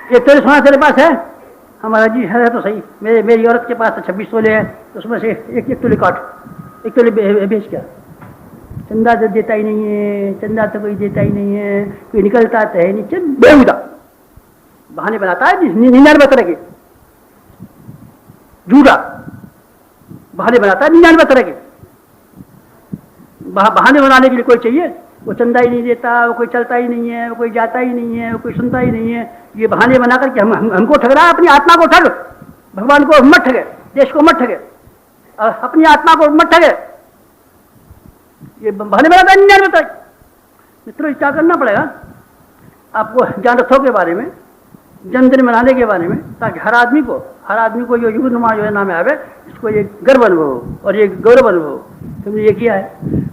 एक तोले सोना तेरे पास है? हमारा जी है तो सही, मेरी औरत के पास तो 26 तोले है, तो उसमें से एक तोले काट, एक तोले बेच क्या? चंदा तो देता ही नहीं है, चंदा तो कोई देता ही नहीं है, कोई निकलता तो है नहीं, बेहुदा बहाने बनाता है 99 तरह के, झूठा बहाने बनाता है 99 तरह के। बहाने बनाने के लिए कोई चाहिए? वो चंदा ही नहीं देता, वो कोई चलता ही नहीं है, वो कोई जाता ही नहीं है, वो कोई सुनता ही नहीं है। ये बहाने बना करके हमको ठग रहा है, अपनी आत्मा को ठग, भगवान को मत ठगे, देश को मत ठगे, अपनी आत्मा को मत ठगे। ये बहाने बनाता है 99 तक। मित्रों, क्या करना पड़ेगा आपको जानरथों के बारे में, जन्मदिन मनाने के बारे में, ताकि हर आदमी को जो युगनुमा योजना में आवे, इसको ये गर्व अनुभव हो और ये गौरव अनुभव हो। तुमने ये किया है।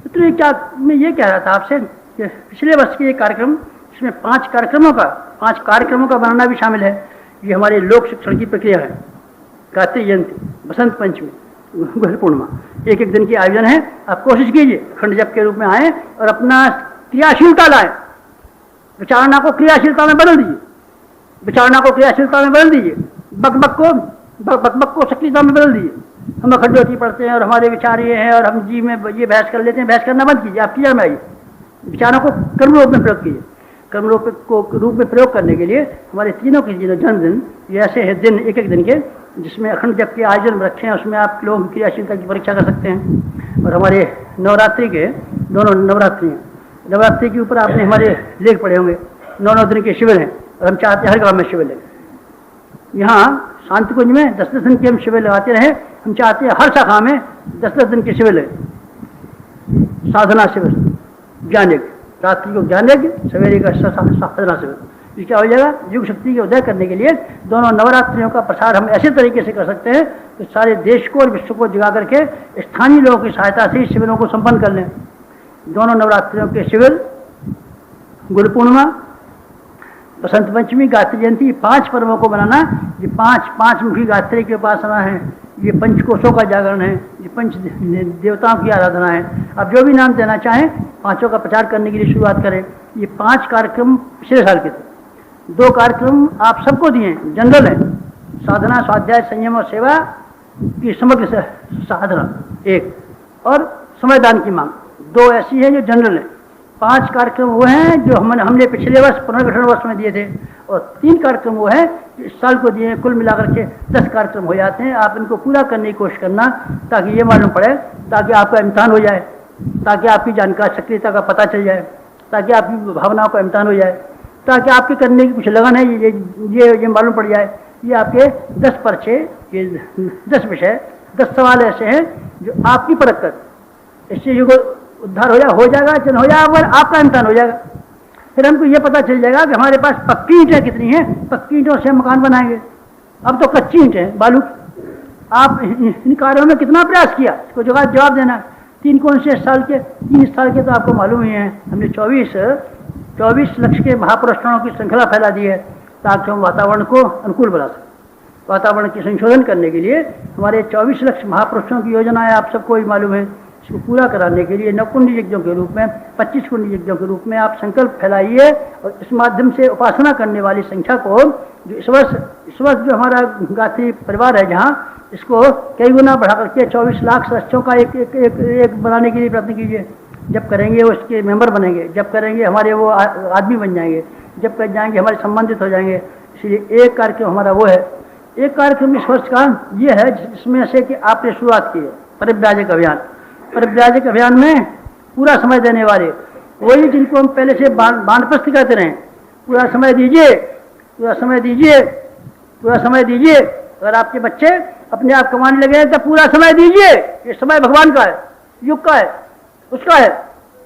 तो क्या मैं ये कह रहा था आपसे कि पिछले वर्ष के ये कार्यक्रम, इसमें 5 कार्यक्रमों का बनाना भी शामिल है। ये हमारे लोक शिक्षण की प्रक्रिया है। गायत्री जयंती, बसंत पंचमी, गुरु पूर्णिमा, एक दिन की आयोजन है। आप कोशिश कीजिए अखंड जप के रूप में आए और अपना क्रियाशीलता लाए, विचारणा को क्रियाशीलता में बदल दीजिए, विचारणा को क्रियाशीलता में बदल दीजिए, बकबक को सक्रियता में बदल दीजिए। हम अखंड ज्योति पढ़ते हैं और हमारे विचार ये हैं और हम जी में ये बहस कर लेते हैं। बहस करना बंद कीजिए, आप क्रिया में आइए, विचारों को कर्म रूप में प्रयोग कीजिए। कर्म रूप में प्रयोग करने के लिए हमारे तीनों के जन्मदिन ये ऐसे है दिन, एक दिन के, जिसमें अखंड जप के आयोजन रखे हैं। उसमें आप लोग क्रियाशीलता की परीक्षा कर सकते हैं। और हमारे नवरात्रि के दोनों नवरात्रि के ऊपर आपने हमारे लेख पढ़े होंगे। 9 दिन के शिविर हैं और हम चाहते हैं हर गाँव में शिविर लगे। यहाँ शांति कुंज में 10 दिन के हम शिविर लगाते रहे। हम चाहते हैं हर शाखा में 10 दिन के शिविर लगे। साधना शिविर, ज्ञान यज्ञ, रात्रि को ज्ञान यज्ञ, सवेरे का साधना शिविर। ये क्या हो जाएगा? युग शक्ति के उदय करने के लिए दोनों नवरात्रियों का प्रसार हम ऐसे तरीके से कर सकते हैं कि सारे देश को और विश्व को जगा करके स्थानीय लोगों की सहायता से इस शिविरों को संपन्न कर लें। दोनों नवरात्रियों के शिविर, गुरु पूर्णिमा, बसंत पंचमी, गायत्री जयंती, 5 पर्वों को बनाना। ये 5 मुखी गायत्री की उपासना है, ये पंचकोशों का जागरण है, ये पंच देवताओं की आराधना है। आप जो भी नाम देना चाहें, 5 का प्रचार करने के लिए शुरुआत करें। ये 5 कार्यक्रम पिछले साल के थे। 2 कार्यक्रम आप सबको दिए, जनरल है, साधना, स्वाध्याय, संयम और सेवा की समग्र साधना एक, और समयदान की मांग 2 ऐसी है जो जनरल है। 5 कार्यक्रम वो हैं जो हमने पिछले वर्ष पुनर्गठन वर्ष में दिए थे, और 3 कार्यक्रम वो हैं जो इस साल को दिए हैं। कुल मिलाकर के 10 कार्यक्रम हो जाते हैं। आप इनको पूरा करने की कोशिश करना, ताकि ये मालूम पड़े, ताकि आपका इम्तिहान हो जाए, ताकि आपकी जानकारी सक्रियता का पता चल जाए, ताकि आपकी भावनाओं का इम्तिहान हो जाए, ताकि आपके करने की कुछ लगन है ये मालूम पड़ जाए। ये आपके 10 पर्चे, ये 10 विषय, 10 सवाल ऐसे हैं जो आपकी परख कर इससे युग उद्धार हो जाएगा, चल हो जाएगा, और आपका इम्तिहान हो जाएगा। फिर हमको ये पता चल जाएगा कि हमारे पास पक्की ईंटें कितनी हैं, पक्की ईंटों से हम मकान बनाएंगे। अब तो कच्ची ईंटें, बालू। आप इन कार्यों में कितना प्रयास किया, इसको जवाब देना। 3 साल के तो आपको मालूम ही है। हमने 24 लक्ष के महापुरुषों की श्रृंखला फैला दी है, ताकि हम वातावरण को अनुकूल बना सकें। वातावरण के संशोधन करने के लिए हमारे 24 लक्ष महापुरुषों की योजना है, आप सबको ही मालूम है। इसको पूरा कराने के लिए 9 कुंडी यज्ञों के रूप में, 25 कुंडी यज्ञों के रूप में आप संकल्प फैलाइए, और इस माध्यम से उपासना करने वाली संख्या को, जो इस वर्ष जो हमारा गायत्री परिवार है जहाँ, इसको कई गुना बढ़ा करके 24 लाख सदस्यों का एक बनाने के लिए प्रयत्न कीजिए। जब करेंगे वो इसके मेंबर बनेंगे, जब करेंगे हमारे वो आदमी बन जाएंगे, जब कर जाएंगे हमारे संबंधित हो जाएंगे। इसलिए एक कार्यक्रम हमारा वो है। एक कार्यक्रम इस वर्ष का ये है जिसमें से कि आपने शुरुआत की है, परिव्राजक अभियान। परिव्राजक अभियान में पूरा समय देने वाले वही जिनको हम पहले से वानप्रस्थ कहते रहे। पूरा समय दीजिए, पूरा समय दीजिए, पूरा समय दीजिए। अगर आपके बच्चे अपने आप कमाने लगे हैं तो पूरा समय दीजिए। ये समय भगवान का है, युग का है, उसका है।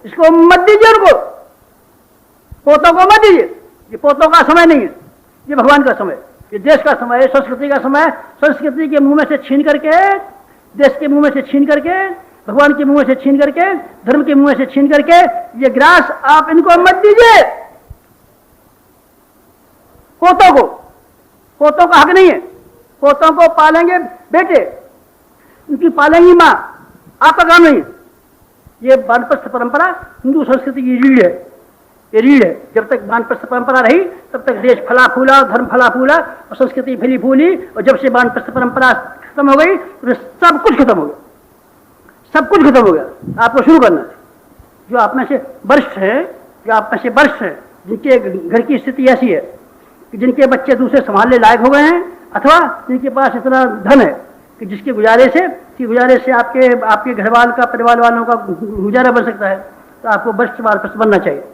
इसको मत दीजिए, उनको पोतों को मत दीजिए। ये पोतों का समय नहीं है, ये भगवान का समय, ये देश का समय है, संस्कृति का समय। संस्कृति के मुंह में से छीन करके, देश के मुंह में से छीन करके, भगवान के मुंह से छीन करके, धर्म के मुंह से छीन करके, ये ग्रास आप इनको मत दीजिए। पोतों का हक नहीं है। पोतों को पालेंगे बेटे, उनकी पालेंगी माँ, आपका काम नहीं। ये वानप्रस्थ परंपरा हिंदू संस्कृति की रीढ़ है। ये रीढ़ है। जब तक वानप्रस्थ परंपरा रही तब तक देश फला फूला, धर्म फला फूला और संस्कृति फली फूली, और जब से वानप्रस्थ परंपरा खत्म हो गई तो सब कुछ खत्म हो गया, सब कुछ खत्म हो गया। आपको शुरू करना है। जो आप में से वरिष्ठ है, जो आप में से वरिष्ठ है, जिनके घर की स्थिति ऐसी है कि जिनके बच्चे दूसरे संभालने लायक हो गए हैं, अथवा जिनके पास इतना धन है कि जिसके गुजारे से आपके घर वाल का, परिवार वालों का गुजारा बन सकता है, तो आपको वरिष्ठ वानप्रस्थ बनना चाहिए।